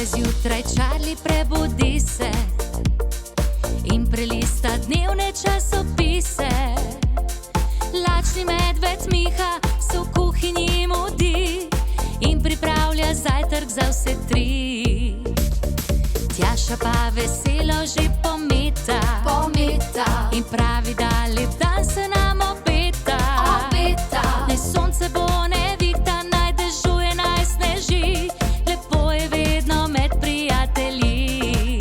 zjutraj Charlie prebudi se in prelista dnevne časopise. Lačni medved Miha se v kuhinji mudi in pripravlja zajtrk za vse tri. Tjaša pa veselo že pometa in pravi, da lep dan se nam obeta. Naj sonce bo nevihta, naj dežuje, naj sneži, lepo je vedno med prijatelji.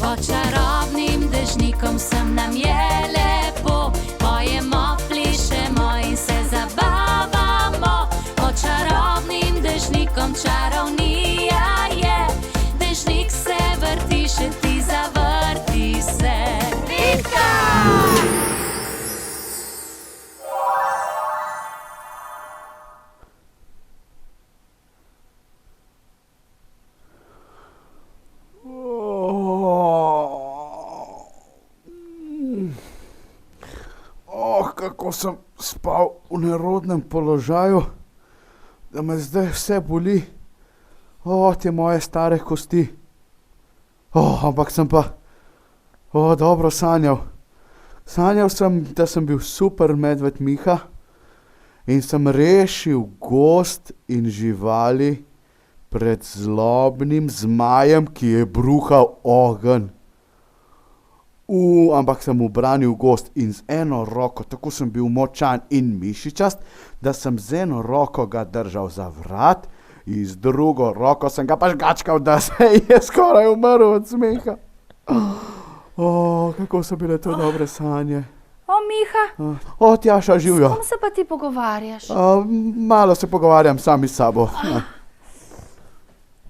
Pod čarobnim dežnikom sem nam je lepo, pojemo, plišemo in se zabavamo. Pod čarobnim dežnikom čarovnija je, dežnik se vrti, še ti zavrti se. Vitka! Kako sem spal v nerodnem položaju, da me zdaj vse boli. Te moje stare kosti. Ampak sem pa dobro sanjal. Sanjal sem, da sem bil super medved Miha in sem rešil gozd in živali pred zlobnim zmajem, ki je bruhal ogenj. Ampak sem ubranil gozd in z eno roko, tako sem bil močan in mišičast, da sem z eno roko ga držal za vrat in z drugo roko sem ga pa žgačkal, da se je skoraj umrl od smeha. Kako so bile to dobre sanje. Miha. Tjaša, živjo. S kom se pa ti pogovarjaš? Malo se pogovarjam sami s sabo.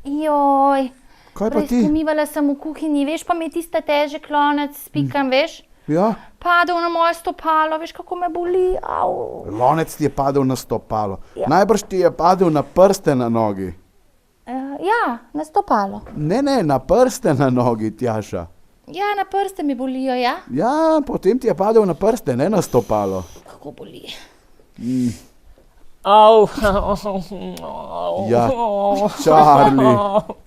Joj. Kaj pa ti? Pomivala sem v kuhinji, veš, pa mi je tista težek lonec s pikam, veš? Ja? Padel na moje stopalo, veš, kako me boli. Lonec ti je padel na stopalo. Ja. Najbrž ti je padel na prste na nogi. Ja, na stopalo. Ne, na prste na nogi, Tjaša. Ja, na prste mi bolijo, ja. Ja, potem ti je padel na prste, ne na stopalo. Kako boli. Ja, Charlie.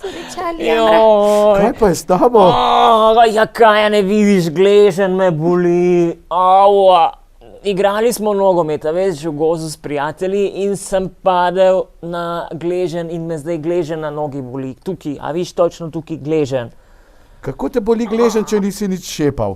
Tudi Charlie. Kaj pa je s tabo? Ja, kaj ne vidiš, gleženj me boli. Igrali smo nogometa, veš, v gozdu s prijatelji in sem padel na gleženj in me zdaj gleženj na nogi boli. Tukaj, a viš točno tukaj gleženj. Kako te boli gleženj, če nisi nič šepal?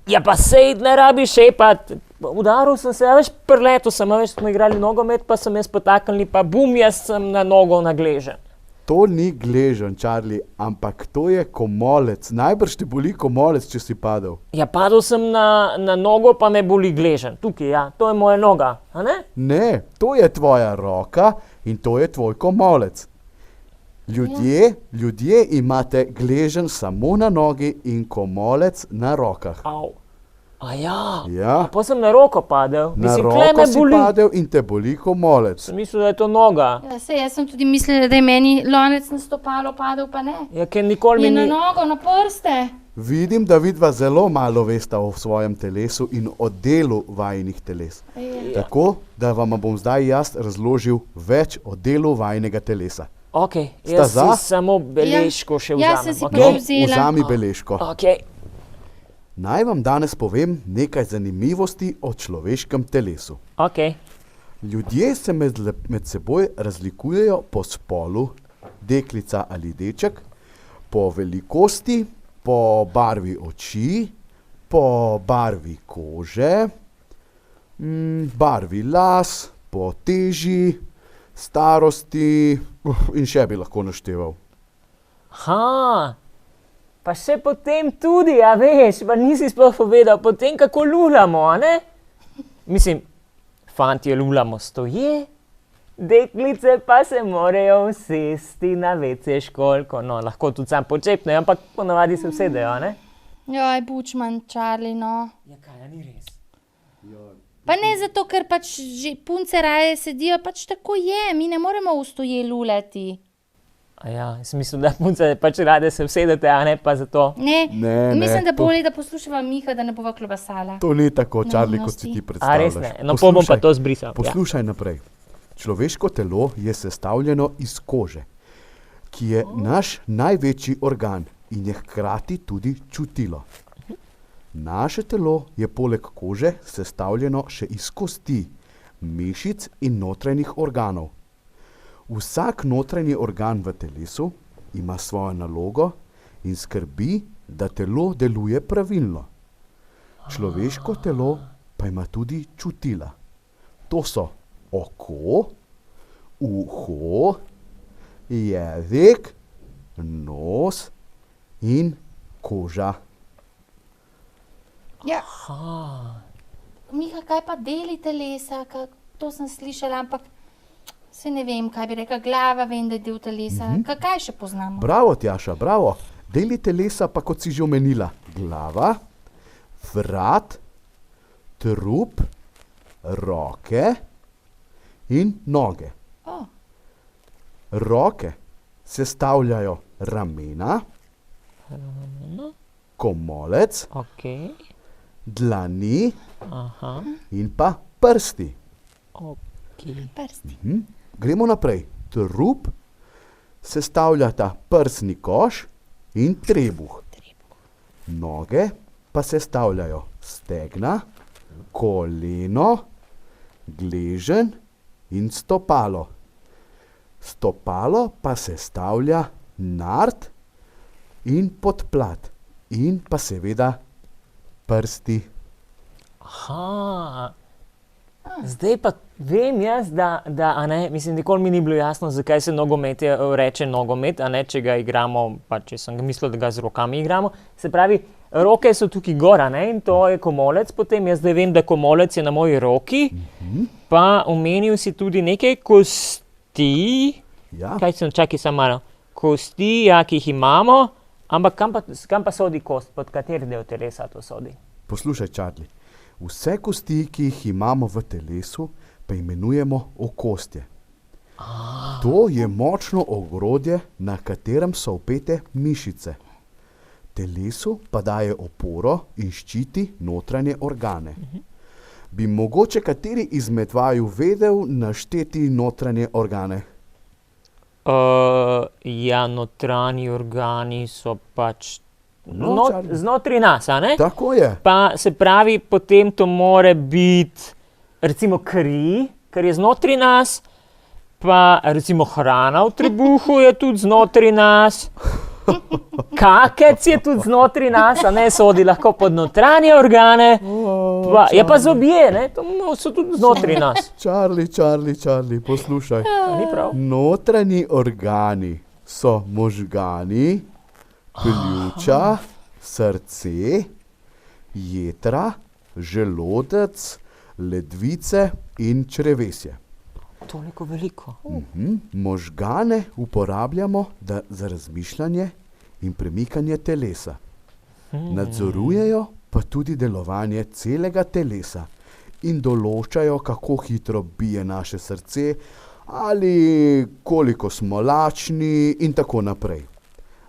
Ja, pa sej ne rabi šepat. Udaril sem se, veš, prletel sem, veš, smo igrali nogomet, pa sem jaz potaknili, pa bum, jaz sem na nogo na gleženj. To ni gleženj, Charlie, ampak to je komolec. Najbrž te boli komolec, če si padel. Ja, padel sem na nogo, pa me boli gleženj. Tukaj, ja, to je moja noga, a ne? Ne, to je tvoja roka in to je tvoj komolec. Ljudje imate gleženj samo na nogi in komolec na rokah. Ja. Ja. Pa sem na roko padel. Na roko si padel in te boli komolec. Sem mislil, da je to noga. Ja, jaz sem tudi mislila, da je meni lonec na stopalo padel, pa ne. Ja, ker nikoli mi ni... na nogo, na prste. Vidim, da vidva zelo malo vesta o svojem telesu in o delu vajinih teles. Tako, da vam bom zdaj jaz razložil več o delu vajinega telesa. Ok, jaz si samo beležko še vzamem. Jaz sem si pa vzela. Vzami beležko. Ok. Naj vam danes povem nekaj zanimivosti o človeškem telesu. Ok. Ljudje se med seboj razlikujejo po spolu, deklica ali deček, po velikosti, po barvi oči, po barvi kože, barvi las, po teži, starosti in še bi lahko našteval. Pa še potem tudi, a veš, pa nisi sploh povedal, potem kako lulamo, a ne? Mislim, fantje lulamo stoje, deklice pa se morajo usesti na WC školjko. No, lahko tudi sam počepnejo, ampak ponavadi se usedejo, a ne? Joj, bučman, Charlie, no. Ja, kaj, ni res? Pa ne zato, ker pač že punce raje sedijo, pač tako je, mi ne moremo v stoje lulati. Ja, jaz mislim, da punce pač rade se usedete, a ne pa zato. Ne, mislim, da bolje, da poslušava Miha, da ne bova klobasala. To ni tako, Charlie, kot si ti predstavljaš. A res ne? No, bom pa to zbrisal. Poslušaj naprej. Človeško telo je sestavljeno iz kože. ki je naš največji organ in je hkrati tudi čutilo. Naše telo je poleg kože sestavljeno še iz kosti, mišic in notranjih organov. Vsak notranji organ v telesu ima svojo nalogo in skrbi, da telo deluje pravilno. Človeško telo pa ima tudi čutila. To so oko, uho, jezik, nos in koža. Ja. Miha, kaj pa deli telesa? To sem slišala, ampak se ne vem, kaj bi rekla. Glava vem, da je del telesa. Kaj še poznamo? Bravo, Tjaša, bravo. Deli telesa pa, kot si že omenila, glava, vrat, trup, roke in noge. O, Roke sestavljajo ramena, komolec, Ok. dlani Aha. in pa prsti. Ok. prsti. Gremo naprej. Trup sestavljata prsni koš in trebuh. Noge pa sestavljajo stegna, koleno, gleženj in stopalo. Stopalo pa sestavlja nard in podplat in pa seveda prsti. Aha. Zdaj pa vem jaz, da a ne, mislim, nikoli mi ni bilo jasno, zakaj se nogomet reče nogomet, a ne, če ga igramo, pa če sem mislil, da ga z rokami igramo. Se pravi, roke so tukaj gor, a ne, in to je komolec, potem jaz zdaj vem, da komolec je na moji roki, pa omenil si tudi nekaj kosti, Ja, čakaj samo malo, kosti, ja, ki jih imamo, ampak kam pa sodi kost, pod kateri del telesa to sodi? poslušaj, Charlie. Vse kosti, ki jih imamo v telesu, pa imenujemo okostje. To je močno ogrodje, na katerem so vpete mišice. Telesu pa daje oporo in ščiti notranje organe. Bi mogoče kateri izmed vaju vedel našteti notranje organe? Ja, notranji organi so pač No, Charlie. znotraj nas, a ne? Tako je. Pa se pravi, potem to more biti recimo kri, ker je znotraj nas, pa recimo hrana v trebuhu je tudi znotraj nas, kakec je tudi znotraj nas, a ne, sodi lahko pod notranje organe, pa, ja pa zobje, ne, to so tudi znotraj nas. Charlie, poslušaj. Ni prav? Notranji organi so možgani, pljuča, srce, jetra, želodec, ledvice in črevesje. Toliko veliko. Možgane uporabljamo za razmišljanje in premikanje telesa. Nadzorujejo pa tudi delovanje celega telesa in določajo, kako hitro bije naše srce ali koliko smo lačni in tako naprej.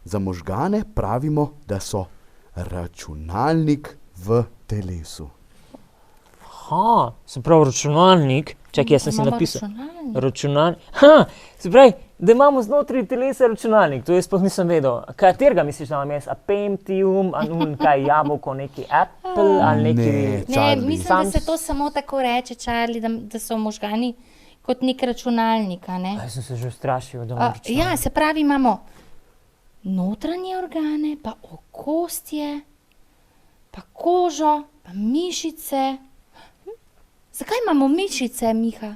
Za možgane pravimo, da so računalnik v telesu. Ha, se pravi računalnik, čakaj, jaz sem si Imamo napisal. računalnik. Se pravi, da imamo znotraj telesa računalnik, to jaz sploh nisem vedel. Katerega misliš, da imam jaz? A Pentium, a kaj jabolko, neki Apple ali neki... Ne, Ne, Charlie. mislim, da se to samo tako reče, Charlie, da so možgani kot nek računalnik, a ne? Jaz sem se že ustrašil, da imam računalnik. Ja, se pravi, imamo notranje organe, pa okostje, pa kožo, pa mišice. Zakaj imamo mišice, Miha?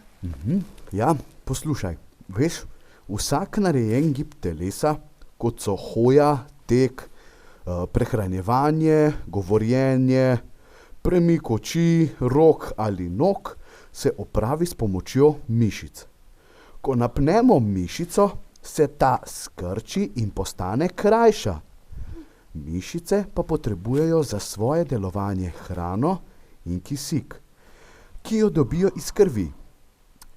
Ja, poslušaj, veš, vsak narejen gib telesa, kot so hoja, tek, prehranjevanje, govorjenje, premik oči, rok ali nog, se opravi s pomočjo mišic. Ko napnemo mišico, se ta skrči in postane krajša. Mišice pa potrebujejo za svoje delovanje hrano in kisik, ki jo dobijo iz krvi.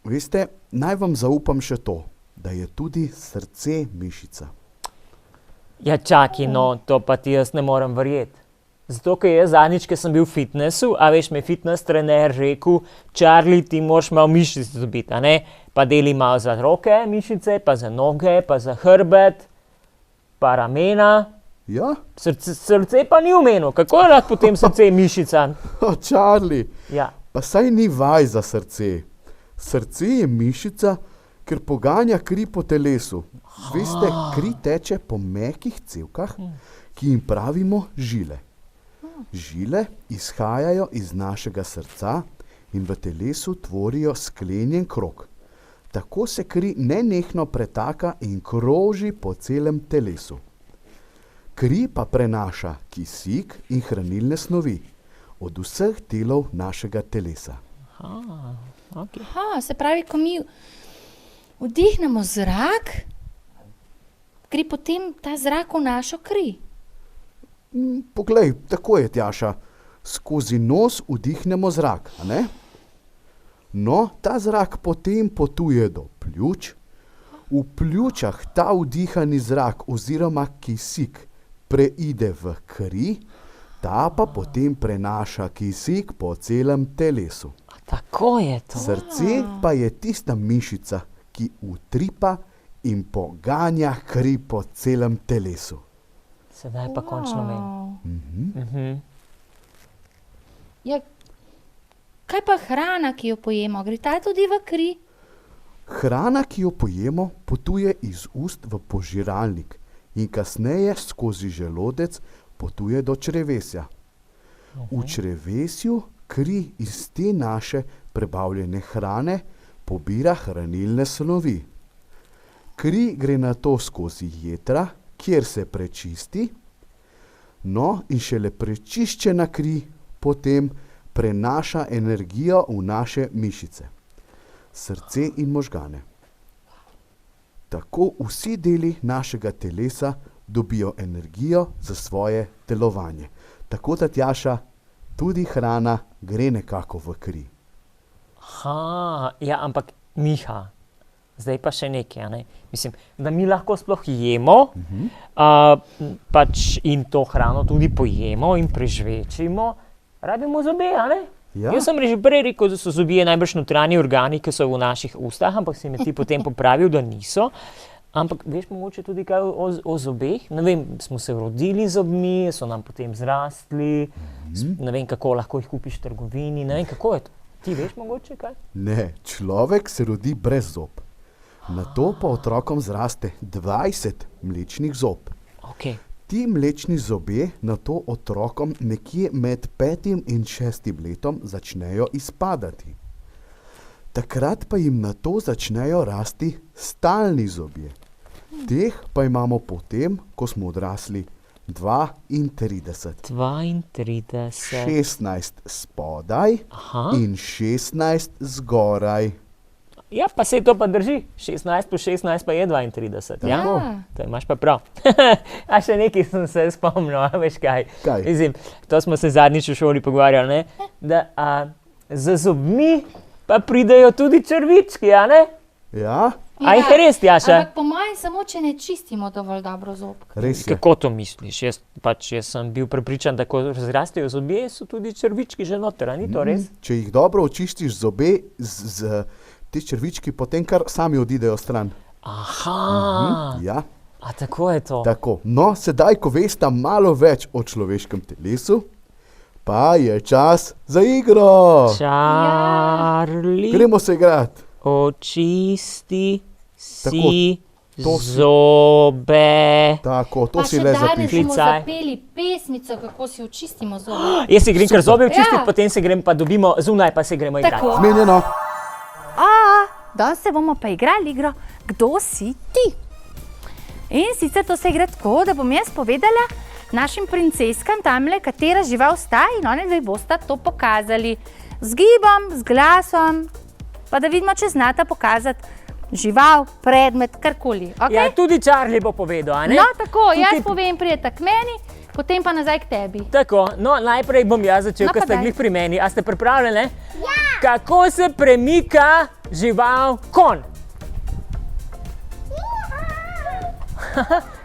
Veste, naj vam zaupam še to, da je tudi srce mišica. Ja, čakaj, no, to pa ti jaz ne morem verjeti. Zato, ker jaz zadnjič, ko sem bil v fitnessu, a veš, mi je fitness trener rekel, Charlie, ti moraš malo mišic dobiti, a ne? Pa deli malo za roke mišice, pa za noge, pa za hrbet, pa ramena. Ja? Srce pa ni omenil, kako je lahko potem srce mišica? Charlie, Ja. pa saj ni vaj za srce. Srce je mišica, ker poganja kri po telesu. Veste, kri teče po mehkih cevkah, ki jim pravimo žile. Žile izhajajo iz našega srca in v telesu tvorijo sklenjen krog. Tako se kri nenehno pretaka in kroži po celem telesu. Kri pa prenaša kisik in hranilne snovi od vseh delov našega telesa. Okay. Aha, se pravi, ko mi vdihnemo zrak, gre potem ta zrak v našo kri. Poglej, tako je, Tjaša. Skozi nos vdihnemo zrak, a ne? No, ta zrak potem potuje do pljuč. V pljučah ta vdihani zrak oziroma kisik preide v kri, ta pa potem prenaša kisik po celem telesu. Tako je to. Srce pa je tista mišica, ki utripa in poganja kri po celem telesu. Sedaj pa končno vem. Ja, kaj pa hrana, ki jo pojemo? Gre ta tudi v kri? Hrana, ki jo pojemo, potuje iz ust v požiralnik in kasneje skozi želodec potuje do črevesja. V črevesju kri iz te naše prebavljene hrane pobira hranilne snovi. Kri gre nato skozi jetra, kjer se prečisti, no in šele prečiščena kri potem prenaša energijo v naše mišice, srce in možgane. Tako vsi deli našega telesa dobijo energijo za svoje delovanje. Tako da, Tjaša, tudi hrana gre nekako v kri. Aha, ja, ampak Miha, zdaj pa še nekaj, a ne? Mislim, da mi lahko sploh jemo, pač in to hrano tudi pojemo in prežvečimo, rabimo zobe, a ne? Ja. Jaz sem že prej rekel, da so zobje najbrž notranji organi, ki so v naših ustah, ampak si mi ti potem popravil, da niso. Ampak veš mogoče tudi kaj o zobeh? Ne vem, smo se rodili z zobmi, so nam potem zrastli, ne vem, kako lahko jih kupiš v trgovini, ne vem, kako je to. Ti veš mogoče kaj? Ne, človek se rodi brez zob. Nato pa otrokom zraste 20 mlečnih zob. Okay. Ti mlečni zobje nato otrokom nekje med 5. in 6. letom začnejo izpadati. Takrat pa jim nato začnejo rasti stalni zobje. Teh pa imamo potem, ko smo odrasli, 32. 32. 16 spodaj in 16 zgoraj. Ja, pa se to pa drži. 16 plus 16 pa je 32. Ja? To imaš pa prav. A še nekaj sem se spomnil, a veš kaj? Kaj? Mislim, to smo se zadnjič v šoli pogovarjali, ne? Da z zobmi pa pridejo tudi črvički, a ne? Ja, A jih res, Tjaša? Ampak po mojem samo, če ne čistimo dovolj dobro zobk. res je. Kako to misliš? Jaz sem bil prepričan, da ko zrastejo zobje, so tudi črvički že noter, a ni to res? Če jih dobro očistiš zobe, ti črvički potem kar sami odidejo stran. Aha, Ja, a tako je to. tako. No, sedaj, ko veste malo več o človeškem telesu, pa je čas za igro. Charlie, Gremo se igrati. očisti Tako, si to zobe. Tako, to Pa si še le danes zapiši. bomo Klicaj. zapeli pesmico, kako si očistimo zobe. Jaz si grem kar zobe očistiti, Ja. potem se grem pa dobimo zunaj, pa se gremo igrati. Tako. Zmenjeno. Danes se bomo pa igrali igro Kdo si ti? In sicer to se igra tako, da bom jaz povedala našim princeskam tamle, katera žival sta in one dve bosta to pokazali. Z gibom, z glasom, pa da vidimo, če znata pokazati žival, predmet, karkoli. Okay? Ja, tudi Charlie bo povedal, a ne? No, tako, jaz Tukaj- povem, prijeta k meni, potem pa nazaj k tebi. Tako, no najprej bom jaz začel, No, ker pa ste daj. glih pri meni. A ste pripravljeni? Ja! Kako se premika žival konj?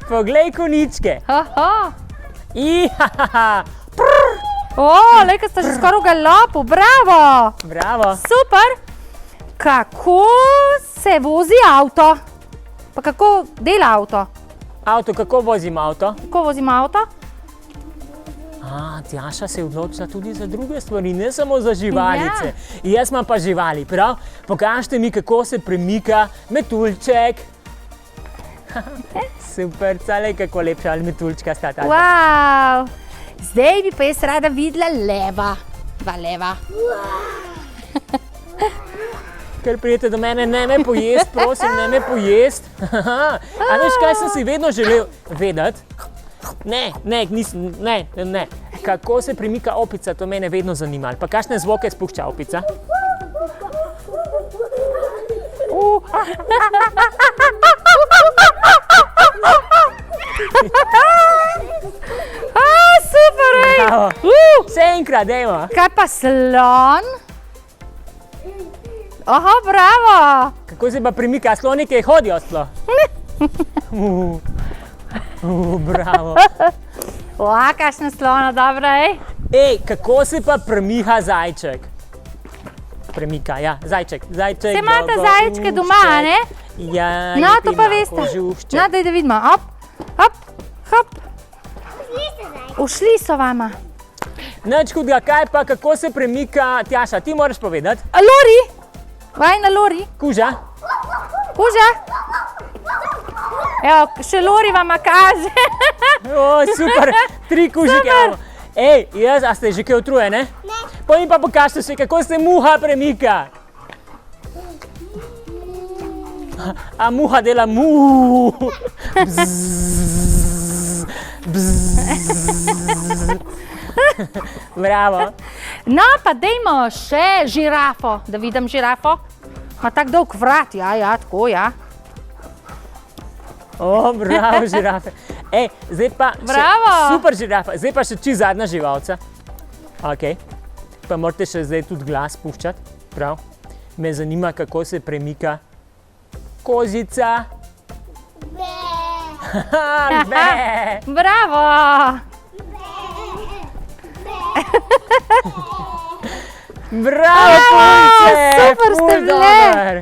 Poglej koničke. Aha, Ihaha. Prr. Lejka sta že skoraj v galopu, bravo! Bravo. Super! Kako se vozi avto? Pa kako dela avto? Avto, kako vozim avto? Kako vozimo avto? Tjaša se je odločila tudi za druge stvari, ne samo za živalice. Jaz imam pa živali, prav? Pokažite mi, kako se premika metuljček. Super, cale, kako lepša metuljčka sta ta. Wow. Zdaj bi pa jaz rada videla leva. Dva leva. Ker prijete do mene, ne me pojest, prosim, ne me pojest. A veš, kaj sem si vedno želel vedeti? Ne. Kako se premika opica, to mene vedno zanimalo. Pa kakšne zvoke spušča opica? Super, ej! Bravo. Še enkrat, dajmo. Kaj pa slon? Aha, bravo! Kako se pa premika, sloni kaj hodijo sploh? Bravo. Kakšna slona, dobra, ej! Ej, kako se pa premika zajček? Premika, ja, zajček. Se imate zajčke doma, ne? Ja, No, to pa veste. No, daj da vidimo. Hop. Ušli so vama. Nič hudega, kaj pa, kako se premika, Tjaša, ti moraš povedati. Lori! Vaj na lori. Kuža? Evo, še lori vama kaže. Super, 3 kužike imamo. Ej, a ste že kaj utrujene? Ne. Pa mi pa pokažite še, kako se muha premika. A muha dela mu. Bravo. No, pa dajmo še žirafo, da vidim žirafo. Ma tak dolg vrat, ja, tako, ja. Bravo, žirafe. Ej, zdaj pa Bravo. Super žirafa, zdaj pa še čisto zadnja živalca. Ok, pa morate še zdaj tudi glas puščati, prav. Me zanima, kako se premika kozica. Be. Bravo! Bravo, punce! Super ste Ful bile. dober.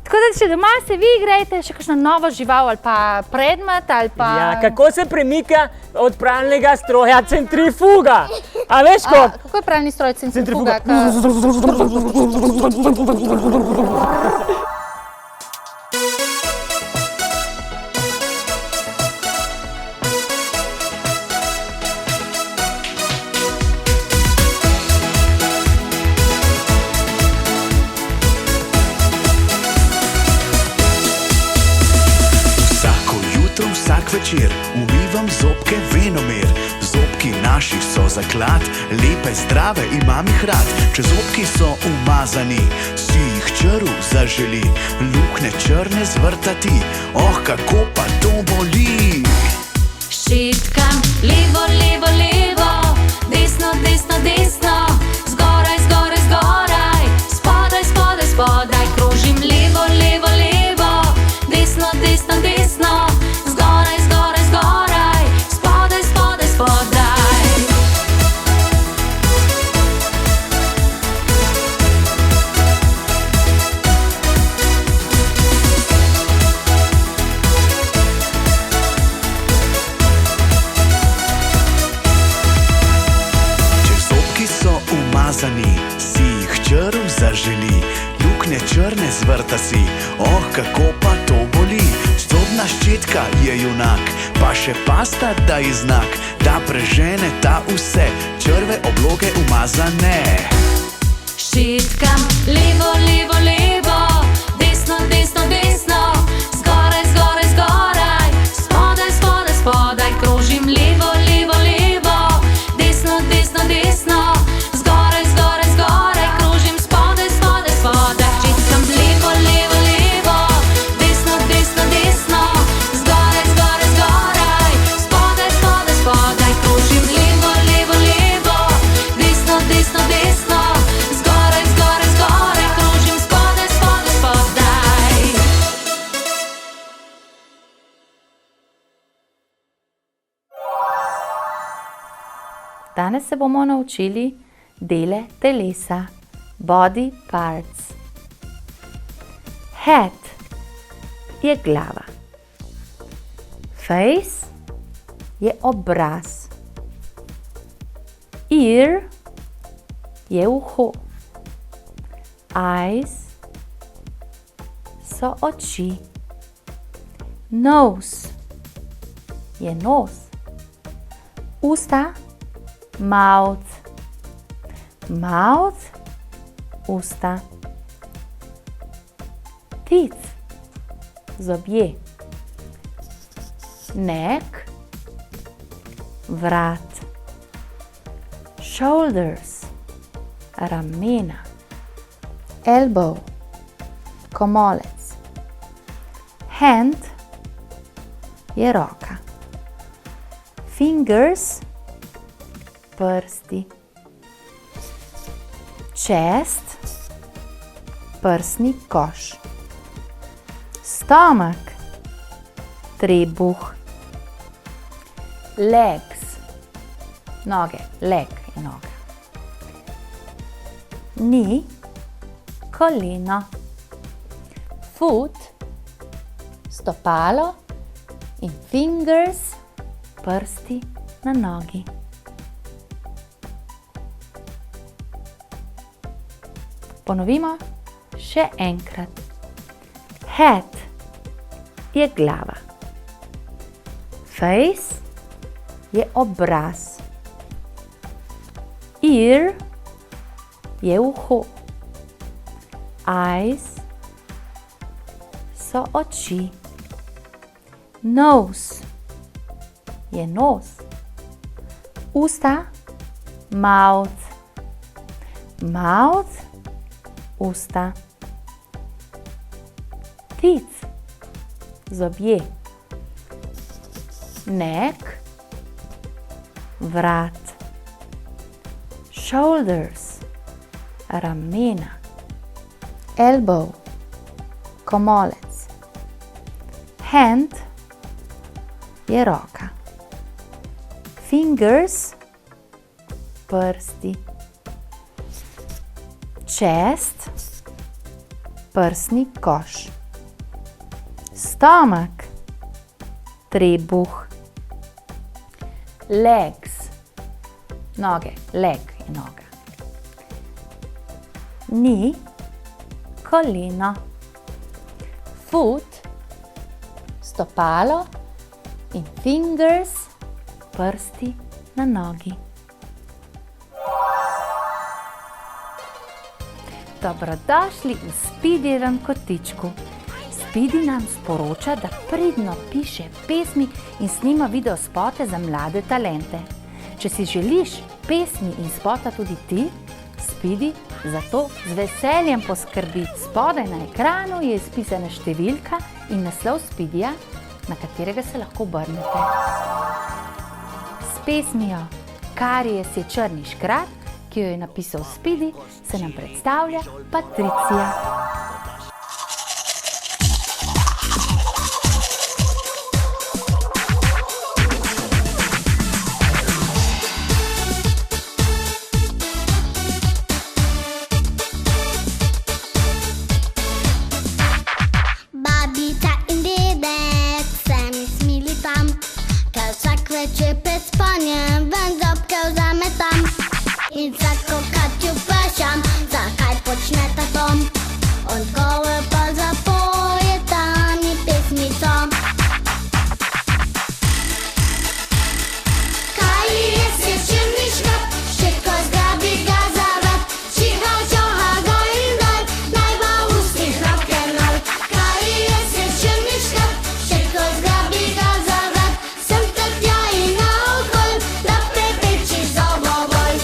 Tako da, če doma se vi igrajte, še kakšno novo žival ali pa predmet ali pa... Ja, kako se premika od pralnega stroja centrifuga? A veš kako? Kako je pralni stroj centrifuga? Vsak večer umivam zobke venomer. Zobki naši so zaklad, lepe, zdrave, imam jih rad. Če zobki so umazani, si jih črv zaželi. Luknje črne zvrtati, kako pa to boli. Šitkam levo, levo, levo, desno, desno, desno, zgoraj, zgoraj, zgoraj, spodaj, spodaj, spodaj, krožim levo, levo, levo, desno, desno, desno, zgoraj, zgoraj, zgoraj, spodaj, spodaj, spodaj. Si jih črv zaželi, luknje črne zvrta si, kako pa to boli. Zobna ščetka je junak, pa še pasta daje znak, da prežene ta vse črve obloge umazane. Šitkam levo, levo, levo, desno, desno, desno, zgoraj, zgoraj, zgoraj, spodaj, spodaj, spodaj, krožim levo, levo, levo, desno, desno, desno, zgoraj, zgoraj, zgoraj, krožim spodaj, spodaj, spodaj, šitkam levo, levo, levo, desno, desno, desno, zgoraj, zgoraj, zgoraj, spodaj, spodaj, spodaj, krožim levo, levo, levo, desno, desno, desno, zgoraj, zgoraj, zgoraj, krožim Danes se bomo naučili dele telesa, body parts. Head je glava. Face je obraz. Ear je uho. Eyes so oči. Nose je nos. Usta, mouth. Mouth, usta. Teeth, zobje. Neck, vrat. Shoulders, ramena. Elbow, komolec. Hand je roka. Fingers, prsti. Chest, prsni koš. Stomach, trebuh. Legs, noge, leg je noga. Knee, koleno. Foot, stopalo in fingers, prsti na nogi. Ponovimo še enkrat. Head je glava. Face je obraz. Ear je uho. Eyes so oči. Nose je nos. Usta, mouth. Mouth, usta. Teeth, zobje. Neck, vrat. Shoulders, ramena. Elbow, komolec. Hand je roka. Fingers, prsti. Chest, prsni koš. Stomach, trebuh. Legs, noge, leg je noga. Knee, koleno. Foot, stopalo in fingers, prsti na nogi. Dobrodošli v Speedyjevem kotičku. Speedy nam sporoča, da pridno piše pesmi in snima videospote za mlade talente. Če si želiš pesmi in spota tudi ti, Speedy za to z veseljem poskrbi. Spodaj na ekranu je izpisana številka in naslov Speedyja, na katerega se lahko obrnete. S pesmijo Karijes je črni škrat, ki jo je napisal Speedy, se nam predstavlja Patricija. Babica in dedek se mi smili tam, ker vsak večer pred spanjem ven zobke vzametam. In vsakokrat ju vprašam, zakaj počneta to. Odgovor pa zapojeta mi pesmico. Karijes je črni škrat, še ko zgrabi ga za vrat. Čihav, čoha, gor in dol, naj bo v ustih rock'n'roll. Karijes je črni škrat, še ko zgrabi ga za vrat. Sem te tja in naokol, da preprečiš zobobol.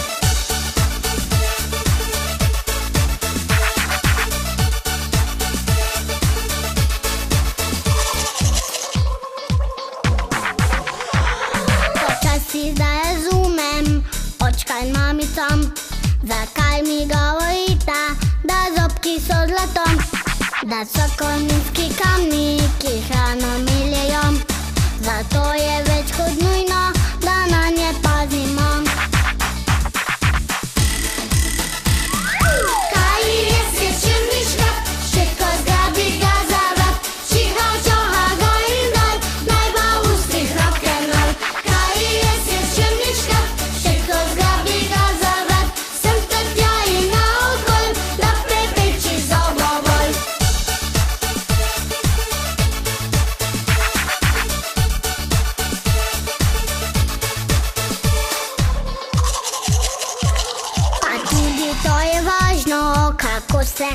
Počasi zdaj razumem, očka in mamicom, zakaj mi govorita, da zobki so zlatom, da so kovinski kamni, ki hrano meljejo. Zato je več kot nujno, da na nje pazimo.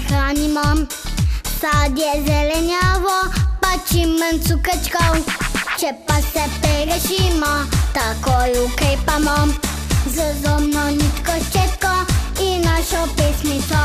hranimo. Sadje zelenjavo, pa čim manj cukrčkov. Če pa se perešimo, takoj ukrepamo. Z zobno nitko, ščetko in našo pesmico.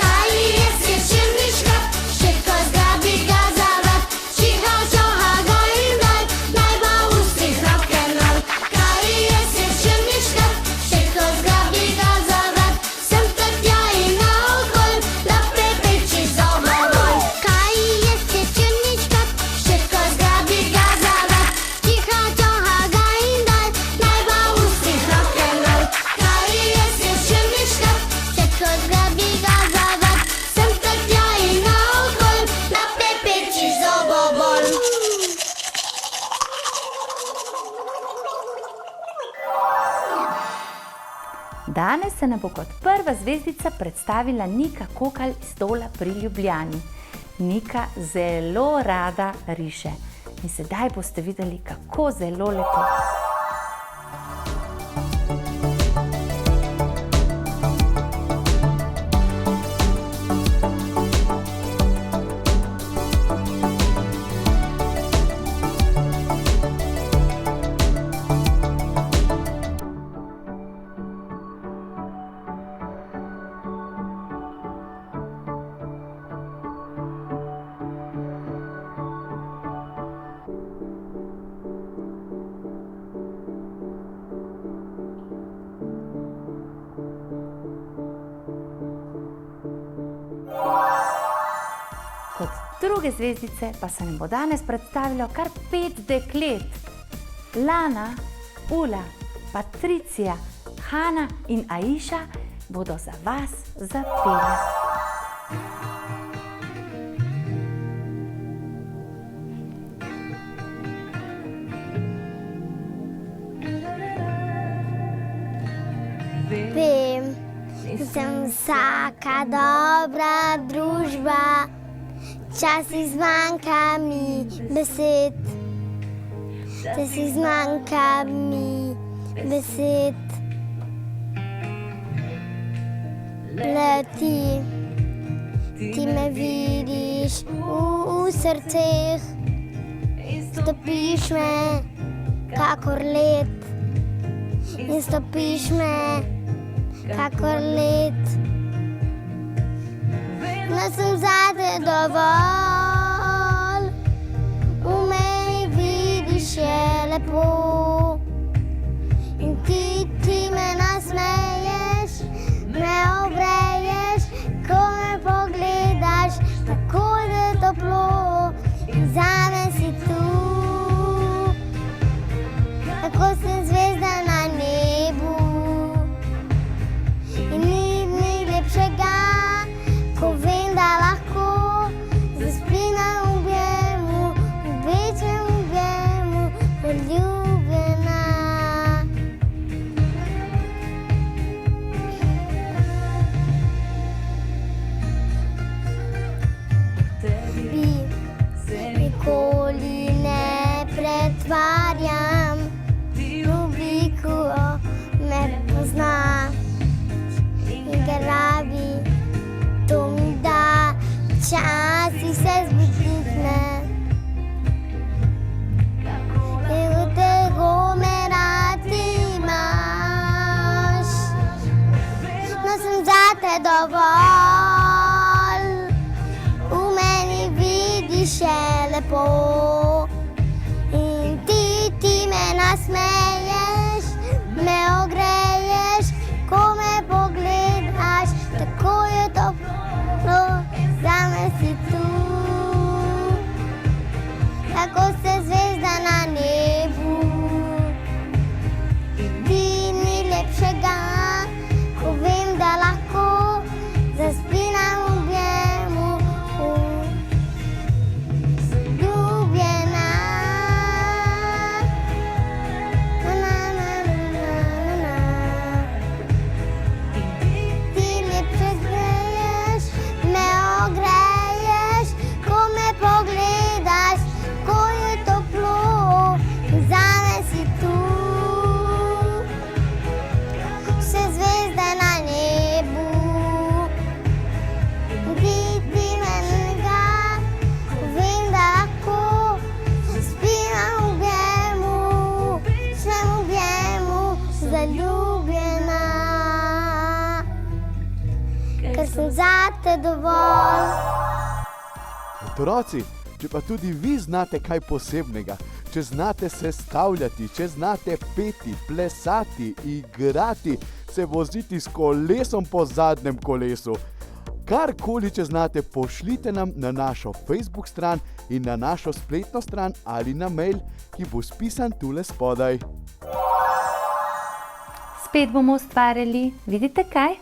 Kaj je svečeni škrat, ščetko zgrabi ga za vrat. Čiha, čoha, gor in dol, naj bo v ustih rock'n'roll. Kaj je svečeni škrat, ščetko zgrabi ga za vrat. Sem ter tja in naokol, da prepreči zobobol. Kaj je svečeni škrat, ščetko zgrabi ga za vrat. Čiha, čoha, gor in dol, naj bo v ustih rock'n'roll. Kaj je svečeni škrat, ščetko zgrabi ga za vrat. Sem ter tja in naokol, da prepreči zobobol. Danes se nam bo kot prva zvezdica predstavila Nika Kokalj iz Dola pri Ljubljani. Nika zelo rada riše in sedaj boste videli, kako zelo lepo. Kot druge zvezdice pa se nam bo danes predstavilo kar 5 deklet. Lana, Ula, Patricija, Hana in Aisha bodo za vas zapele. Vem, sem vsaka dobra družba, včasih zmanjka mi besed, včasih zmanjka mi besed. Le ti me vidiš v srceh, stopiš me kakor led in stopiš me kakor led. No, sem zate dovolj, v meni vidiš je lepo. In ti me nasmeješ, me obreješ, ko me pogledaš, tako je toplo in zame si tu. Tako sem zvezda na nebu in ni lepšega, ko vem, da lahko zaspim na objemu, v večjem objemu, poljubljena. Tebi se nikoli ne pretvarjam, ljubiko me pozna in ga rabi. To mi da, včasih se zbuditne. In v tego me rad imaš. No, sem zate dovolj, v meni vidiš je lepo. In ti me nasmeješ, me ogreješ, ko me pogledaš, tako je toplo, zame si tu. Tako se zvezda na nebu, ti ni lepšega, ko vem, da lahko zaspim na objemu, ljubljena. sem zate dovolj. Otroci, če pa tudi vi znate kaj posebnega, če znate sestavljati, če znate peti, plesati, igrati, se voziti s kolesom po zadnjem kolesu, karkoli, če znate, pošljite nam na našo Facebook stran in na našo spletno stran ali na mail, ki bo spisan tule spodaj. Spet bomo ustvarjali, vidite kaj?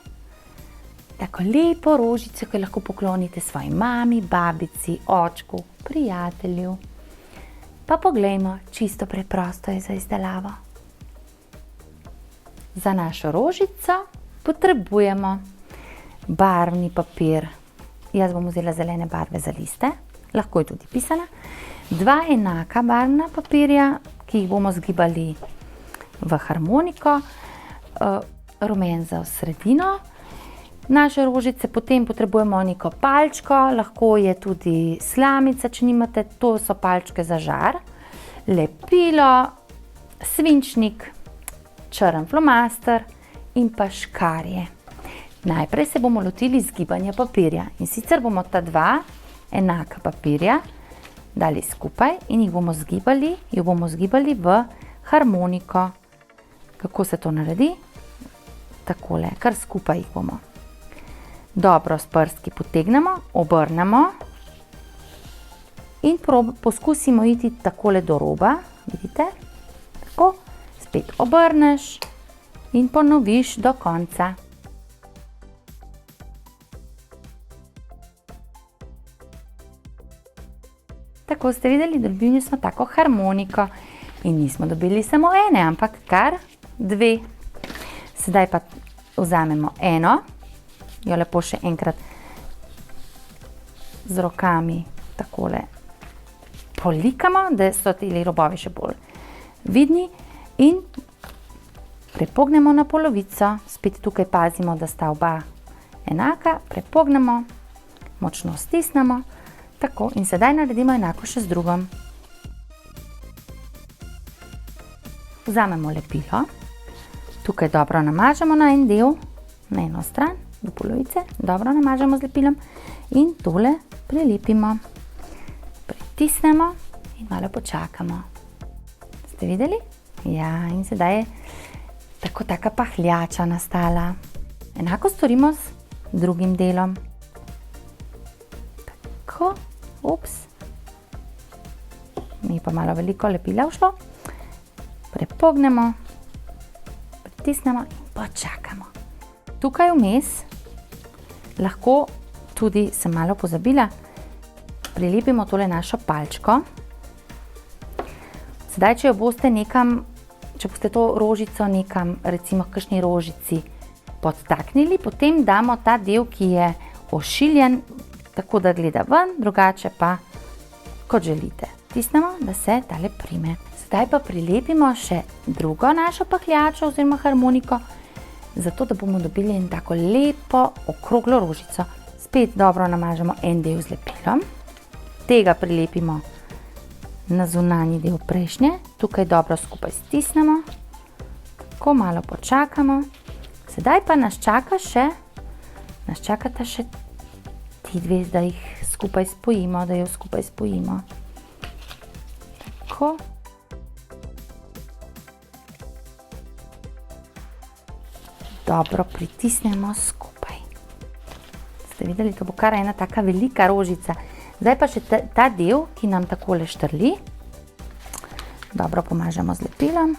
Tako lepo rožico, ki lahko poklonite svoji mami, babici, očku, prijatelju. Pa poglejmo, čisto preprosto je za izdelavo. Za našo rožico potrebujemo barvni papir. Jaz bom vzela zelene barve za liste, lahko je tudi pisana. 2 enaka barvna papirja, ki jih bomo zgibali v harmoniko, rumen za v sredino. Naše rožice potem potrebujemo neko palčko, lahko je tudi slamica, če nimate, to so palčke za žar, lepilo, svinčnik, črn flomaster in pa škarje. Najprej se bomo lotili zgibanja papirja in sicer bomo ta 2 enaka papirja dali skupaj in jo bomo zgibali v harmoniko. Kako se to naredi? Takole, kar skupaj jih bomo. Dobro s prstki potegnemo, obrnemo in poskusimo iti takole do roba, vidite? Tako, spet obrneš in ponoviš do konca. Tako ste videli, dobili smo tako harmoniko in nismo dobili samo ene, ampak kar 2. Sedaj pa vzamemo eno, jo lepo še enkrat z rokami takole polikamo, da so ti robovi še bolj vidni in prepognemo na polovico. Spet tukaj pazimo, da sta oba enaka, prepognemo, močno stisnemo, tako in sedaj naredimo enako še z drugim. Vzamemo lepilo, tukaj dobro namažemo na en del, na eno stran, do polovice, dobro namažemo z lepilom in tole prilepimo. Pritisnemo in malo počakamo. Ste videli? Ja, in sedaj je taka pahljača nastala. Enako storimo z drugim delom. Tako, ups. Mi pa malo veliko lepila ušlo. Prepognemo, pritisnemo in počakamo. Tukaj vmes lahko tudi, sem malo pozabila, prilepimo tole našo palčko. Sedaj, če boste to rožico nekam, recimo v kakšni rožici podtaknili, potem damo ta del, ki je ošiljen, tako da gleda ven, drugače pa kot želite. Tisnemo, da se tale prime. Sedaj pa prilepimo še drugo našo pahljačo oziroma harmoniko, zato da bomo dobili en tako lepo okroglo rožico. Spet dobro namažemo en del z lepilom, tega prilepimo na zunanji del prejšnje, tukaj dobro skupaj stisnemo, tako malo počakamo. Sedaj pa nas čakata še ti 2, da jih skupaj spojimo, Tako. Dobro pritisnemo skupaj. Ste videli, to bo kar ena taka velika rožica. Zdaj pa še ta del, ki nam takole štrli. Dobro pomažemo z lepilom.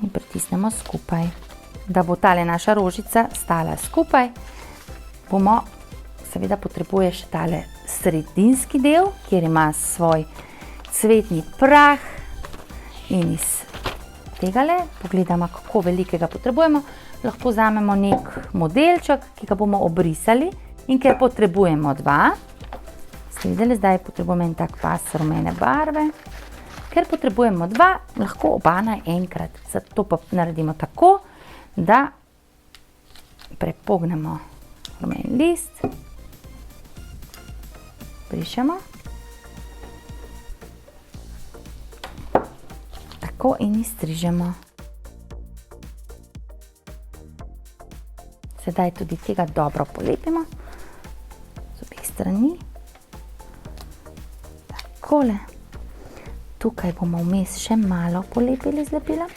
In pritisnemo skupaj. Da bo tale naša rožica stala skupaj, seveda potrebuje še tale sredinski del, kjer ima svoj cvetni prah in iz tegale, pogledamo, kako velikega potrebujemo, lahko vzamemo nek modelček, ki ga bomo obrisali in ker potrebujemo 2, ste videli, zdaj potrebujemo en tak pas rumene barve, ker potrebujemo 2, lahko oba naenkrat, zato pa naredimo tako, da prepognemo rumen list, brišemo, tako in izstrižemo. Sedaj tudi tega dobro polepimo z obeh strani. Takole. Tukaj bomo vmes še malo polepili z lepilom.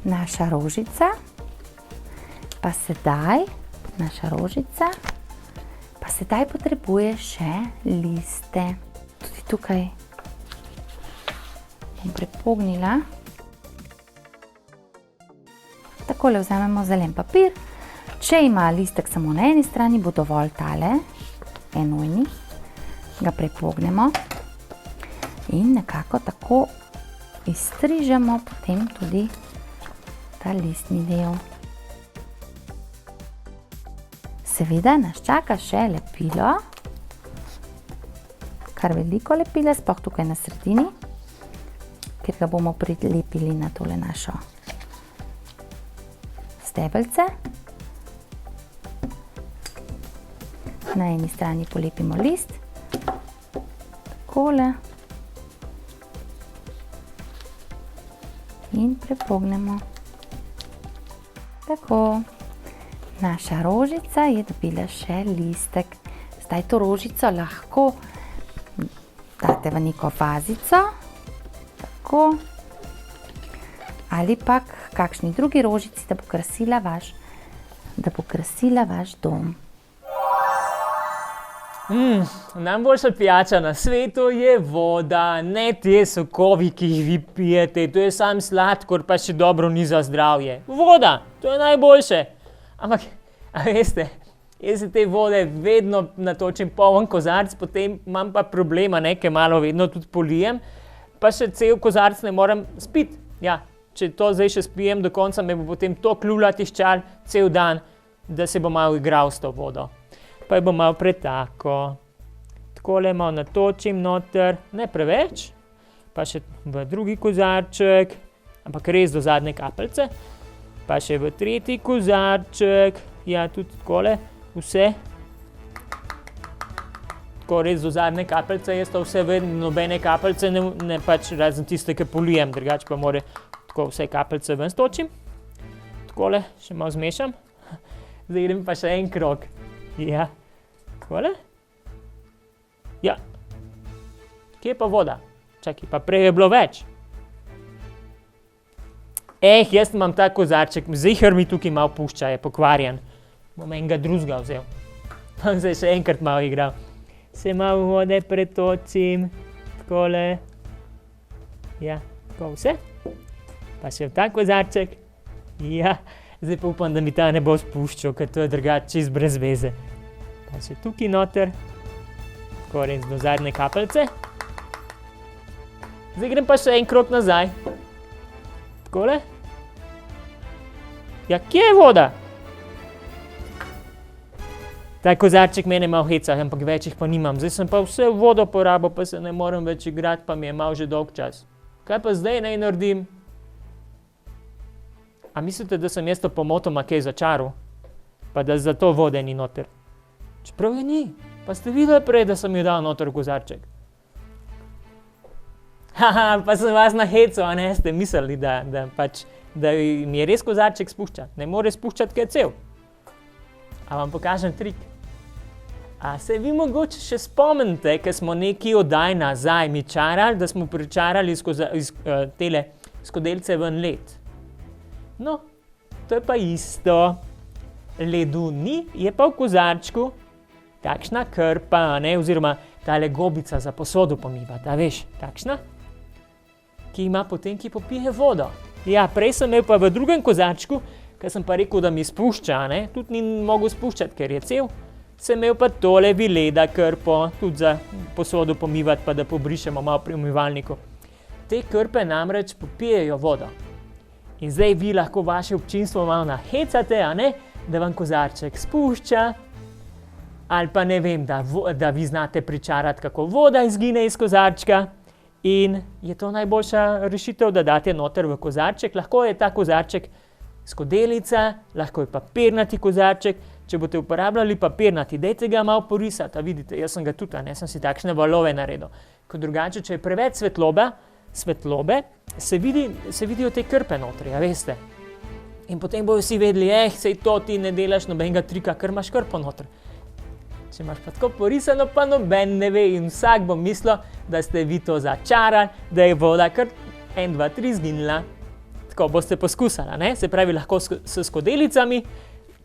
Naša rožica, pa sedaj potrebuje še liste. Tudi tukaj bom prepognila. Takole vzamemo zelen papir. Če ima listek samo na eni strani, bo dovolj tale, enojni. Ga prepognemo in nekako tako izstrižemo potem tudi ta listni del. Seveda nas čaka še lepilo, kar veliko lepila, sploh tukaj na sredini, ker ga bomo prilepili na tole našo stebelce. Na eni strani polepimo list, takole, in prepognemo. Tako, naša rožica je dobila še listek. Zdaj to rožico lahko date v neko vazico, tako, ali pa kakšni drugi rožici, da bo krasila vaš dom. Najboljša pijača na svetu je voda, ne te sokovi, ki jih vi pijete, to je sam sladkor, pa še dobro ni za zdravje. Voda, to je najboljše. Ampak, a veste, jaz si te vode vedno natočim poln kozarc, potem imam pa problema, ker malo vedno tudi polijem, pa še cel kozarc ne morem spiti. Ja, če to zdaj še spijem do konca, me bo potem to klula tiščal cel dan, da se bo malo igral s to vodo. Pa jo bom malo pretako. Takole malo natočim noter, ne preveč, pa še v drugi kozarček, ampak res do zadnje kapljice, pa še v tretji kozarček, ja, tudi takole, vse. Tako res do zadnje kapljice, jaz to vse vedem, nobene kapljice, ne pač razen tiste, ki polijem, drugače pa mora tako vse kapljice ven stočim. Takole, še malo zmešam, zdaj grem pa še en krog. Ja, takole. Ja, kje je pa voda? Čakaj, pa prej je bilo več. Jaz imam ta kozarček, ziher mi tukaj malo pušča, je pokvarjen. Bom enega drugega vzel. Bom zdaj še enkrat malo igral. Se malo vode pretočim, takole. Ja, tako vse. Pa še v ta kozarček. Ja, zdaj pa upam, da mi ta ne bo spuščal, ker to je drugače čist brez veze. Pa še tukaj noter. Tako res do zadnje kapljice. Zdaj grem pa še en krog nazaj. Takole. Ja, kje je voda? Ta kozarček mene malo heca, ampak več jih pa nimam. Zdaj sem pa vse vodo porabil, pa se ne morem več igrati, pa mi je malo že dolg čas. Kaj pa zdaj naj naredim? A mislite, da sem jaz to pomotoma kaj začaral? Pa da zato vode ni noter? Čeprav je ni. Pa ste videli prej, da sem jo dal noter v kozarček. Pa sem vas nahecal, a ne? Ste mislili, da mi je res kozarček spušča. Ne more spuščati, kaj je cel. A vam pokažem trik. A se vi mogoče še spomnite, ker smo nekaj oddaj nazaj mi čarali, da smo pričarali iz tele skodelce ven led. No, to je pa isto. Ledu ni, je pa v kozarčku takšna krpa, ne, oziroma tale gobica za posodo pomivati, a veš, takšna, ki ima potem, ki popije vodo. Ja, prej sem imel pa v drugem kozarčku, ker sem pa rekel, da mi spušča, ne, tudi ni mogel spuščati, ker je cel, sem imel pa tole vileda krpo, tudi za posodo pomivati, pa da pobrišemo malo pri umivalniku. Te krpe namreč popijejo vodo. In zdaj vi lahko vaše občinstvo malo nahecate, a ne, da vam kozarček spušča, ali pa ne vem, da vi znate pričarati, kako voda izgine iz kozarčka. In je to najboljša rešitev, da date noter v kozarček. Lahko je ta kozarček skodelica, lahko je papirnati kozarček. Če boste uporabljali papirnati, dajte ga malo porisati. Vidite, jaz sem ga tudi, sem si takšne valove naredil. Ker drugače, če je preveč svetlobe, se vidijo te krpe notri, veste. In potem bojo vsi vedeli, sej to ti ne delaš nobenega trika, ker imaš krpo notri. Če imaš pa tako porisano, pa noben ne ve in vsak bo mislil, da ste vi to začarali, da je voda kar 1, 2, 3 zginila. Tako boste poskusali, ne? Se pravi, lahko s skodelicami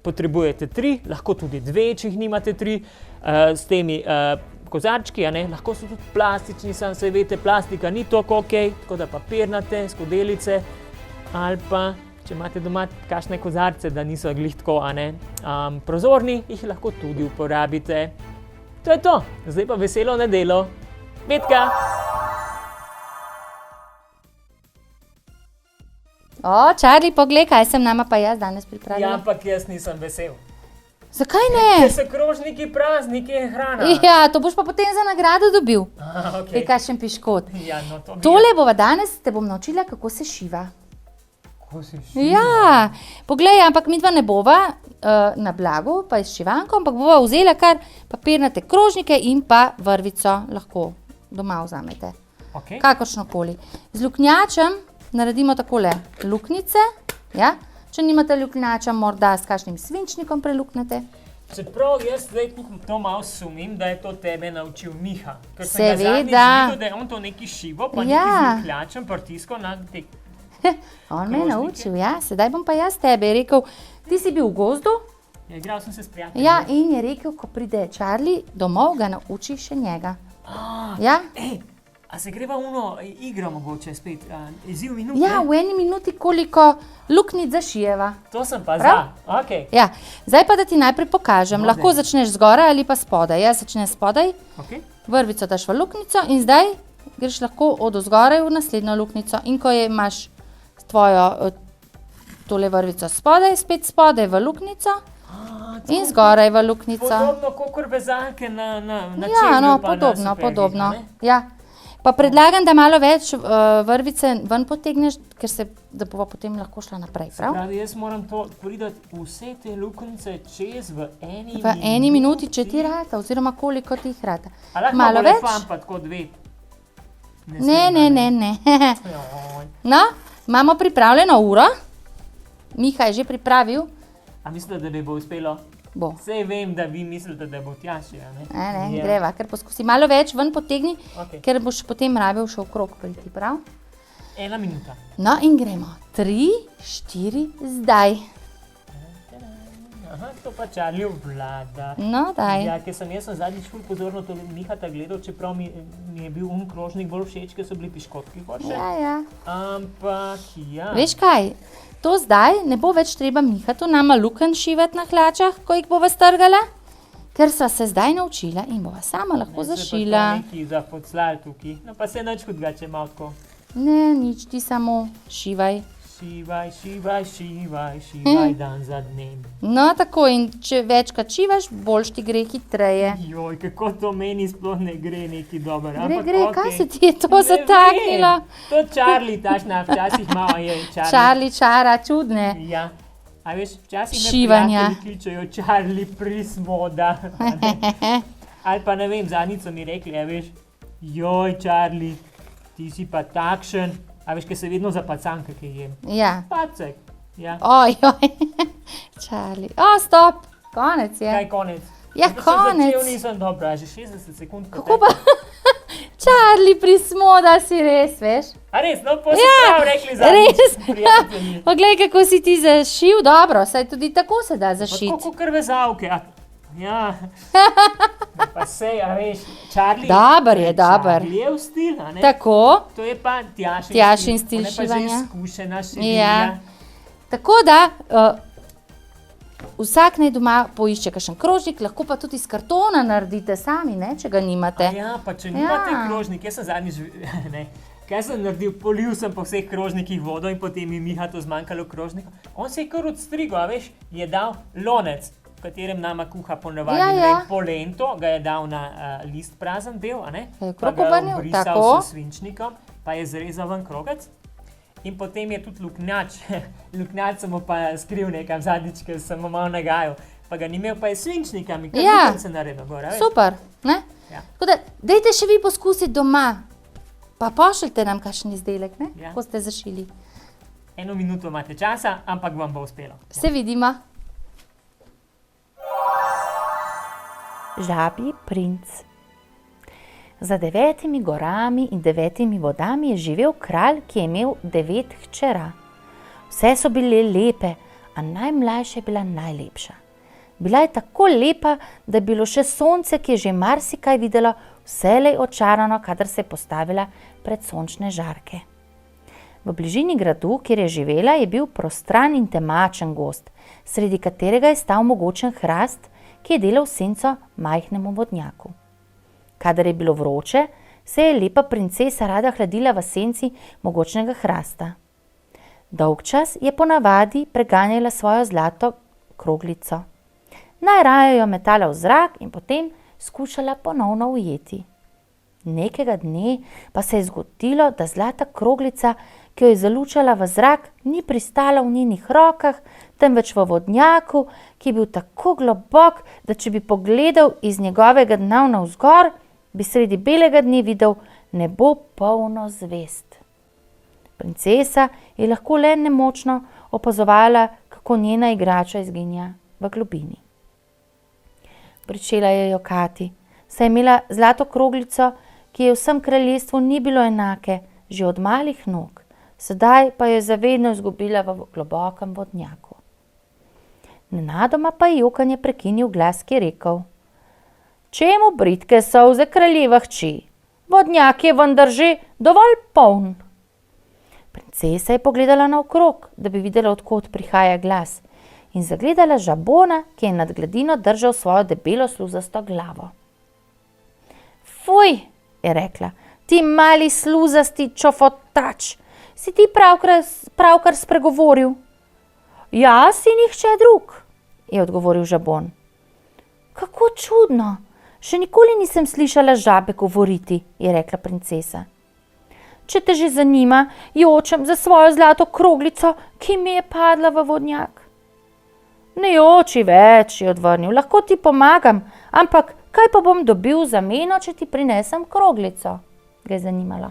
potrebujete 3, lahko tudi 2, če jih nimate 3, s temi kozarčki, lahko so tudi plastični, sam se veste, plastika ni toliko okej, tako da papirnate skodelice ali pa, če imate doma kakšne kozarce, da niso glih tako, prozorni, jih lahko tudi uporabite. To je to, zdaj pa veselo nedeljo. Metka! Charlie, poglej, kaj sem nama pa jaz danes pripravila. Ja, ampak jaz nisem vesel. Zakaj ne? Ker so krožniki prazniki in hrana. Ja, to boš pa potem za nagrado dobil. Okay. Kakšen piškot. Ja, no, to Tole bova danes, te bom naučila, kako se šiva. Kako se šiva? Ja, poglej, ampak midva ne bova na blagu, pa s šivanko, ampak bova vzela kar papirnate krožnike in pa vrvico lahko doma vzamete. Okay. Kakršnokoli. Z luknjačem naredimo takole luknjice, ja. Če nimate luknjača, morda s kakšnim svinčnikom preluknete. Čeprav jaz zdaj to malo sumim, da je to tebe naučil Miha. Ker sem Seveda. ga zadnjič videl, da je on to neki šivo, pa neki z luknjačem pritiskal na te On me je naučil, ja. Sedaj bom pa jaz tebe. Je rekel, ti si bil v gozdu. Ja, igral sem se s prijateljem. Ja, in je rekel, ko pride Charlie domov, ga nauči še njega. Ja? A se greva igro mogoče spet, izziv minut, Ja, v 1 minuti koliko luknjic zašijeva. To sem pa Prav? za, okej. Ja, zdaj pa da ti najprej pokažem. No, Lahko daj. začneš zgoraj ali pa spodaj. Jaz začnem spodaj, Okay. vrvico daš v luknjico in zdaj greš lahko od zgoraj v naslednjo luknjico. In ko imaš tvojo tole vrvico spodaj, spet spodaj v luknjico in zgoraj v luknjico. Podobno kakor vezalke na Ja, čevlju no, pa na supergih, podobno. ne? Ja. Pa predlagam, da malo več vrvice ven potegneš, da bova potem lahko šla naprej, prav? Pravi, jaz moram to pridati vse te luknjice čez v eni V 1 minuti, če ti rata, oziroma koliko ti jih rata. A lahko Malo več? goljufam pa tako 2? Ne. No, imamo pripravljeno uro. Miha je že pripravil. A mislite, da mi bo uspelo? Bo. Sej vem, da vi mislite, da bo tjaše, a ne? Ne, Ja. greva, ker poskusi. Malo več ven potegni, Okej. ker boš potem rabil še okrog priti, prav? 1 minuta. No in gremo. 3, 4, zdaj. Aha, to pa Charlie obvlada. No, daj. Ja, ker sem zadnjič ful pozorno to Mihata gledal, čeprav mi je bil krožnik bolj všeč, ker so bili piškotki gorše. Ja. Ampak ja. Veš kaj, to zdaj ne bo več treba Mihatu nama lukenj šivati na hlačah, ko jih bova strgala, ker sva se zdaj naučila in bova sama lahko zašila. Se pa to neki zapoclali tukaj. No pa se nič hudega, če malo tako. Ne, nič, ti samo šivaj. Šivaj dan za dnem. No, tako in če večkrat šivaš, boljš ti gre hitreje. Joj, kako to meni sploh ne gre neki dober. Ampak Gre, okej. kaj se ti je to Ne zataknilo? vem. To Charlie tašna, včasih malo je Charlie. Charlie čara, čudne. Ja. A veš, včasih me Šivanja. prijatelji kličejo Charlie Prismoda. Ali pa ne vem, zadnjič so mi rekli, a veš, joj Charlie, ti si pa takšen. A veš, ker se vedno za pacanke, ki jem. Ja. Pacek. Ja. Ojoj, Charlie. Stop, konec je. Kaj konec? Ja, Ko sem konec. začel, nisem dobro, a že 60 sekund. Kako pa? Charlie, prismoda si res, veš? A res, no, pa si prav rekli zadnjič. Res. Prijatelji. Poglej, kako si ti zašil, dobro, saj tudi tako se da Pa zašiti. tako kot vezalke. Ja. Pa sej, a veš, Charlie. Dober je, dober. Charliev stil, a ne? Tako, To je pa Tjašin stil Ona je pa že šivanja. izkušena Ja. šivilja. tako da vsak naj doma poišče kakšen krožnik, lahko pa tudi iz kartona naredite sami, ne, če ga nimate. Ja, pa če nimate Ja. krožnik, jaz sem zadnjič, ne, kaj sem naredil, polil sem po vseh krožnikih vodo in potem mi Miha to zmanjkalo krožnika. On se je kar odstrigel, a veš, je dal lonec, v katerem nama kuha ponavadi Ja, ne ja. vem, polento, ga je dal na list prazen del, a ne? Ga je Pa krog ga je obrnil, obrisal tako. s svinčnikom, pa je zrezal ven krogec. in potem je tudi luknjač. Luknjač sem mu pa skril nekam zadnjič, ker sem mu malo nagajal. Pa ga ni imel, pa je svinčnika, mi Ja. se naredil gor, a veš. Super, ne? Ja. Tako da, dajte še vi poskusiti doma. Pa pošljite nam kakšen izdelek, ne? Ja. Ko ste zašili. 1 minuto imate časa, ampak vam bo uspelo. Se vidimo. Žabji princ. Za 9 gorami in 9 vodami je živel kralj, ki je imel 9 hčera. Vse so bile lepe, a najmlajša je bila najlepša. Bila je tako lepa, da je bilo še sonce, ki je že marsikaj videlo, vselej očarano, kadar se je postavila pred sončne žarke. V bližini gradu, kjer je živela, je bil prostran in temačen gozd, sredi katerega je stal mogočen hrast, ki je delal senco majhnemu vodnjaku. Kadar je bilo vroče, se je lepa princesa rada hladila v senci mogočnega hrasta. Dolgčas je ponavadi preganjala svojo zlato kroglico. Najraje jo metala v zrak in potem skušala ponovno ujeti. Nekega dne pa se je zgodilo, da zlata kroglica, ki jo je zalučala v zrak, ni pristala v njenih rokah, temveč v vodnjaku, ki je bil tako globok, da če bi pogledal iz njegovega dna navzgor, bi sredi belega dne videl nebo polno zvezd. Princesa je lahko le nemočno opazovala, kako njena igrača izginja v globini. Pričela je jokati, saj je imela zlato kroglico, ki je v vsem kraljestvu ni bilo enake, že od malih nog, sedaj pa je zavedno izgubila v globokem vodnjaku. Nenadoma pa je jokanje prekinil glas, ki je rekel: Čemu bridke solze kraljeva hči? Vodnjak je vendar že dovolj poln. Princesa je pogledala naokrog, da bi videla, od kod prihaja glas, in zagledala žabona, ki je nad gladino držal svojo debelo sluzasto glavo. Fuj, je rekla, ti mali sluzasti čofotač, si ti pravkar spregovoril? Jaz si nihče drug, je odgovoril žabon. Kako čudno, še nikoli nisem slišala žabe govoriti, je rekla princesa. Če te že zanima, jočem za svojo zlato kroglico, ki mi je padla v vodnjak. Ne joči več, je odvrnil, lahko ti pomagam, ampak kaj pa bom dobil v zameno, če ti prinesem kroglico? Ga je zanimalo.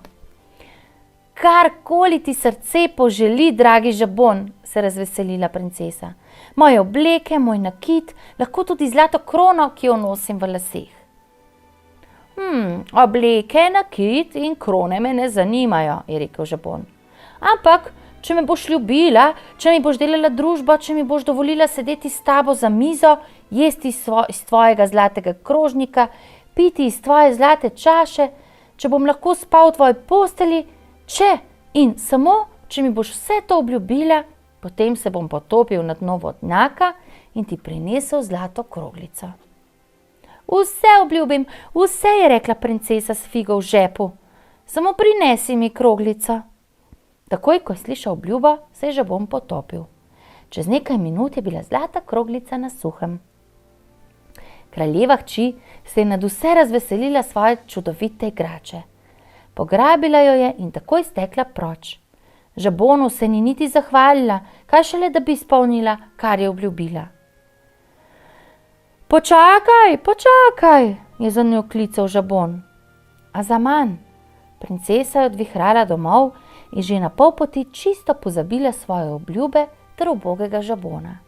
Karkoli ti srce poželi, dragi žabon, se razveselila princesa. Moje obleke, moj nakit, lahko tudi zlato krono, ki jo nosim v laseh. Obleke, nakit in krone me ne zanimajo, je rekel žabon. Ampak, če me boš ljubila, če mi boš delala družbo, če mi boš dovolila sedeti s tabo za mizo, jesti iz tvojega zlatega krožnika, piti iz tvoje zlate čaše, če bom lahko spal v tvoji posteli, če in samo, če mi boš vse to obljubila, potem se bom potopil na dno vodnjaka in ti prinesel zlato kroglico. Vse obljubim, vse, je rekla princesa s figo v žepu. Samo prinesi mi kroglico. Takoj, ko je slišal obljubo, se je žabon potopil. Čez nekaj minut je bila zlata kroglica na suhem. Kraljeva hči se je nad vse razveselila svoje čudovite igrače. Pograbila jo je in takoj stekla proč. Žabonu se ni niti zahvalila, kaj šele, da bi izpolnila, kar je obljubila. Počakaj, počakaj, je za njo klical žabon. A zaman, princesa je odvihrala domov in že na pol poti čisto pozabila svoje obljube ter ubogega žabona.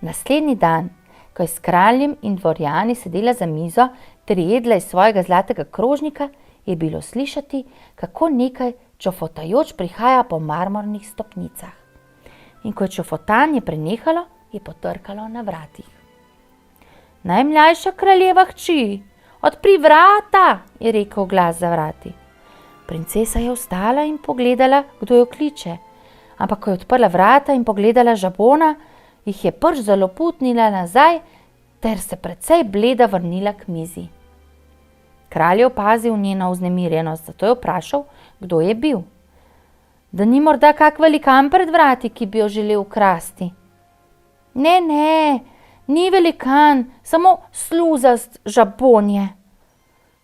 Naslednji dan, ko je s kraljem in dvorjani sedela za mizo ter jedla iz svojega zlatega krožnika, je bilo slišati, kako nekaj čofotajoč prihaja po marmornih stopnicah. In ko je čofotanje prenehalo, je potrkalo na vratih. Najmlajša kraljeva hči, odpri vrata, je rekel glas za vrati. Princesa je vstala in pogledala, kdo jo kliče, ampak ko je odprla vrata in pogledala žabona, jih je prž zaloputnila nazaj ter se precej bleda vrnila k mizi. Kralj je opazil njeno vznemirjenost, zato je vprašal, kdo je bil. Da ni morda kak velikan pred vrati, ki bi jo želel ukrasti. Ne, ni velikan, samo sluzast žabon je.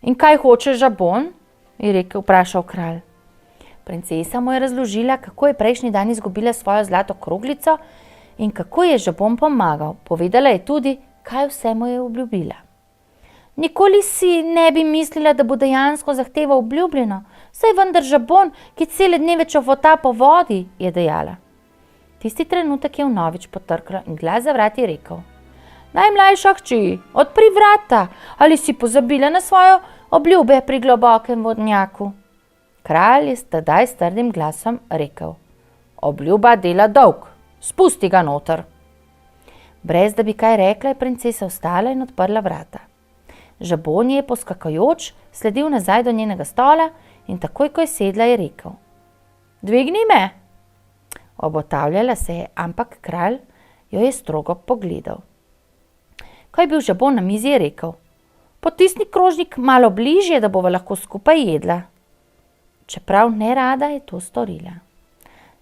In kaj hoče žabon? Je vprašal kralj. Princesa mu je razložila, kako je prejšnji dan izgubila svojo zlato kroglico in kako je žabon pomagal. Povedala je tudi, kaj vse mu je obljubila. Nikoli si ne bi mislila, da bo dejansko zahteval obljubljeno, saj vendar žabon, ki cele dneve čofota po vodi, je dejala. Tisti trenutek je vnovič potrkla in glas za vrati rekel: Najmlajša hči, odpri vrata, ali si pozabila na svojo obljube pri globokem vodnjaku? Kralj je tedaj s trdim glasom rekel: Obljuba dela dolg, spusti ga noter. Brez da bi kaj rekla, je princesa vstala in odprla vrata. Žabon je poskakajoč sledil nazaj do njenega stola in takoj, ko je sedla, je rekel: Dvigni me. Obotavljala se je, ampak kralj jo je strogo pogledal. Ko je bil žabon na mizi, je rekel: Potisni krožnik malo bližje, da bova lahko skupaj jedla. Čeprav nerada je to storila.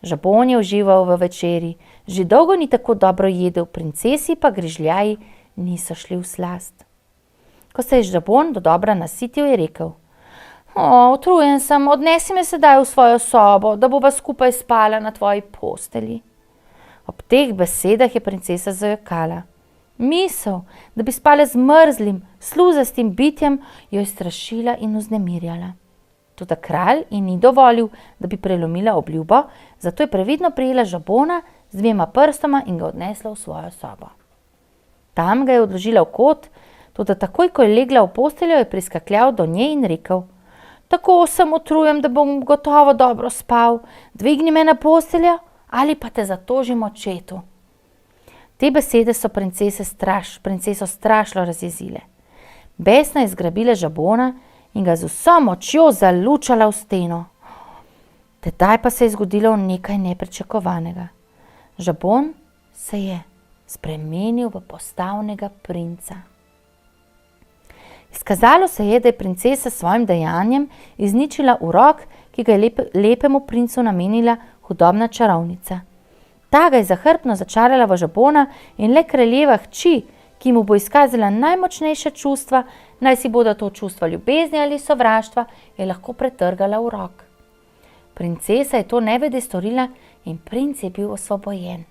Žabon je užival v večeri, že dolgo ni tako dobro jedel, princesi pa grižljaji niso šli v slast. Ko se je žabon dodobra nasitil, je rekel: Utrujen sem, odnesi me sedaj v svojo sobo, da bova skupaj spala na tvoji postelji. Ob teh besedah je princesa zajokala. Misel, da bi spala z mrzlim, sluzastim bitjem, jo je strašila in vznemirjala. Toda kralj ji ni dovolil, da bi prelomila obljubo, zato je previdno prijela žabona z 2 prstoma in ga odnesla v svojo sobo. Tam ga je odložila v kot, toda takoj, ko je legla v posteljo, je priskakljal do nje in rekel: Tako sem utrujen, da bom gotovo dobro spal, dvigni me na posteljo ali pa te zatožim očetu. Te besede so princeso strašno razjezile. Besna je zgrabila žabona in ga z vso močjo zalučala v steno. Tedaj pa se je zgodilo nekaj nepričakovanega. Žabon se je spremenil v postavnega princa. Izkazalo se je, da je princesa s svojim dejanjem izničila urok, ki ga je lepemu princu namenila hudobna čarovnica. Ta ga je zahrbtno začarala v žabona in le kraljeva hči, ki mu bo izkazala najmočnejša čustva, naj si bodo to čustva ljubezni ali sovraštva, je lahko pretrgala urok. Princesa je to nevede storila in princ je bil osvobojen.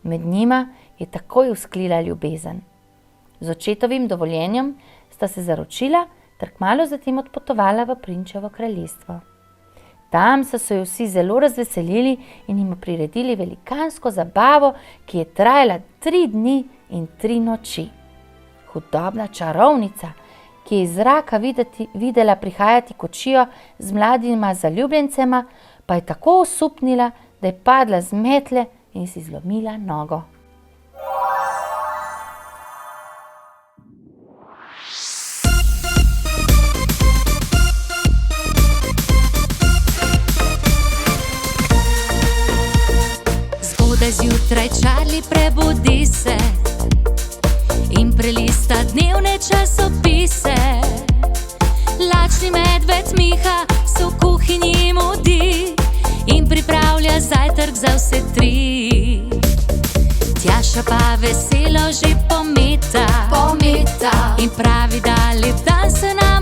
Med njima je takoj vzklila ljubezen. Z očetovim dovoljenjem sta se zaročila ter kmalu zatem odpotovala v prinčevo kraljestvo. Tam so se vsi zelo razveselili in jim priredili velikansko zabavo, ki je trajala 3 dni in 3 noči. Hudobna čarovnica, ki je iz zraka videla prihajati kočijo z mladima zaljubljencema, pa je tako osupnila, da je padla z metle in si zlomila nogo. Zjutraj Charlie prebudi se in prelista dnevne časopise. Lačni medved Miha se v kuhinji mudi in pripravlja zajtrk za vse 3. Tjaša pa veselo že pometa in pravi, da lep dan se nam